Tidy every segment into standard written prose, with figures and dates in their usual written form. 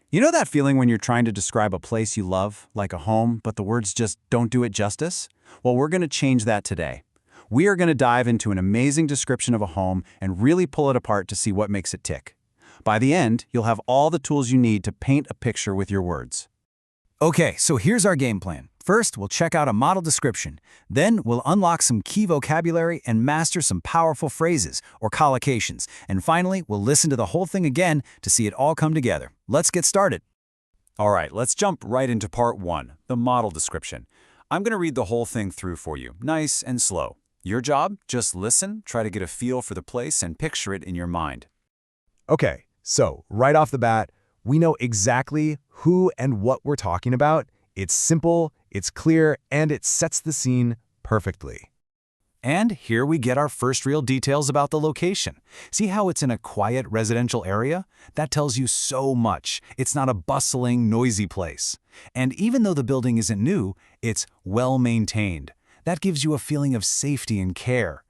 You know that feeling when you're trying to describe a place you love, like a home, but the words just don't do it justice? Well, we're going to change that today. We are going to dive into an amazing description of a home and really pull it apart to see what makes it tick. By the end, you'll have all the tools you need to paint a picture with your words. Okay, so here's our game plan. First, we'll check out a model description. Then, we'll unlock some key vocabulary and master some powerful phrases, or collocations. And finally, we'll listen to the whole thing again to see it all come together. Let's get started. All right, let's jump right into part one, the model description. I'm going to read the whole thing through for you, nice and slow. Your job, just listen, try to get a feel for the place and picture it in your mind. Okay, so right off the bat, we know exactly who and what we're talking about. It's simple, it's clear, and it sets the scene perfectly. And here we get our first real details about the location. See how it's in a quiet residential area? That tells you so much. It's not a bustling, noisy place. And even though the building isn't new, it's well-maintained. That gives you a feeling of safety and care.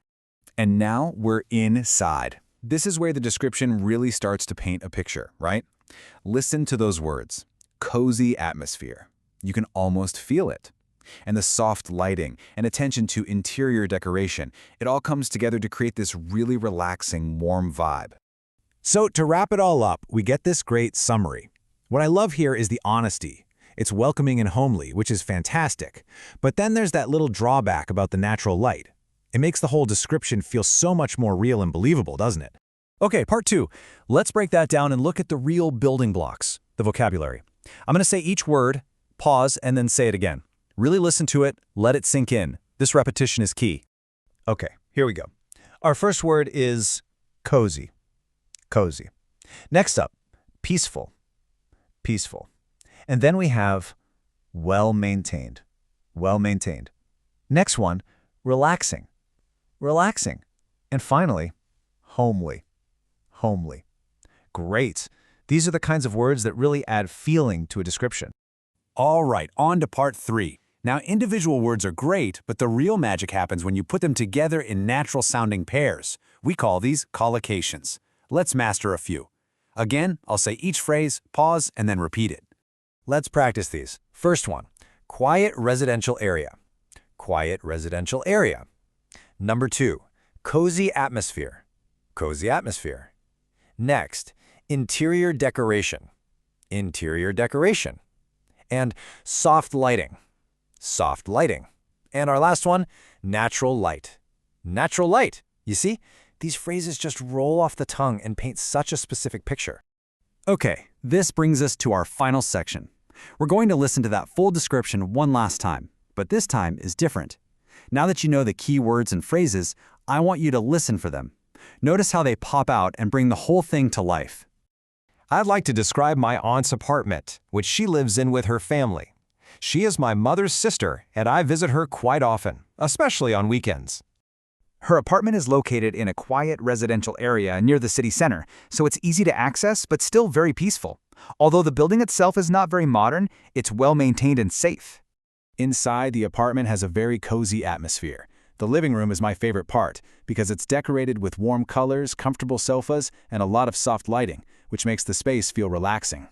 And now we're inside. This is where the description really starts to paint a picture, right? Listen to those words. Cozy atmosphere. You can almost feel it. And the soft lighting and attention to interior decoration, it all comes together to create this really relaxing, warm vibe. So to wrap it all up, we get this great summary. What I love here is the honesty. It's welcoming and homely, which is fantastic. But then there's that little drawback about the natural light. It makes the whole description feel so much more real and believable, doesn't it? Okay, part two. Let's break that down and look at the real building blocks, the vocabulary. I'm going to say each word, pause, and then say it again. Really listen to it, let it sink in. This repetition is key. Okay, here we go. Our first word is cozy. Cozy. Next up, peaceful. Peaceful. And then we have well-maintained. Well-maintained. Next one, relaxing. Relaxing. And finally, homely. Homely. Great. These are the kinds of words that really add feeling to a description. All right, on to part three. Now, individual words are great, but the real magic happens when you put them together in natural-sounding pairs. We call these collocations. Let's master a few. Again, I'll say each phrase, pause, and then repeat it. Let's practice these. First one, quiet residential area. Quiet residential area. Number two, cozy atmosphere. Cozy atmosphere. Next, interior decoration. Interior decoration. And soft lighting. Soft lighting. And our last one, natural light. Natural light. You see, these phrases just roll off the tongue and paint such a specific picture. Okay, this brings us to our final section. We're going to listen to that full description one last time, but this time is different. Now that you know the key words and phrases, I want you to listen for them. Notice how they pop out and bring the whole thing to life. I'd like to describe my aunt's apartment, which she lives in with her family. She is my mother's sister, and I visit her quite often, especially on weekends. Her apartment is located in a quiet residential area near the city center, so it's easy to access but still very peaceful. Although the building itself is not very modern, it's well-maintained and safe. Inside, the apartment has a very cozy atmosphere. The living room is my favorite part because it's decorated with warm colors, comfortable sofas, and a lot of soft lighting, which makes the space feel relaxing.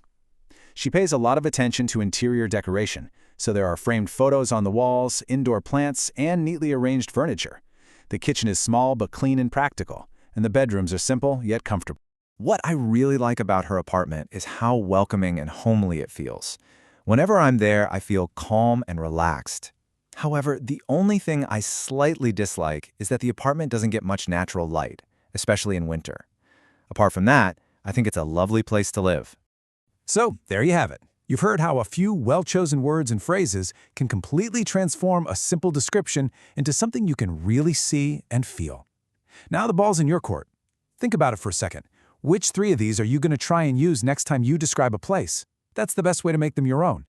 She pays a lot of attention to interior decoration, so there are framed photos on the walls, indoor plants, and neatly arranged furniture. The kitchen is small but clean and practical, and the bedrooms are simple yet comfortable. What I really like about her apartment is how welcoming and homely it feels. Whenever I'm there, I feel calm and relaxed. However, the only thing I slightly dislike is that the apartment doesn't get much natural light, especially in winter. Apart from that, I think it's a lovely place to live. So, there you have it. You've heard how a few well-chosen words and phrases can completely transform a simple description into something you can really see and feel. Now the ball's in your court. Think about it for a second. Which three of these are you going to try and use next time you describe a place? That's the best way to make them your own.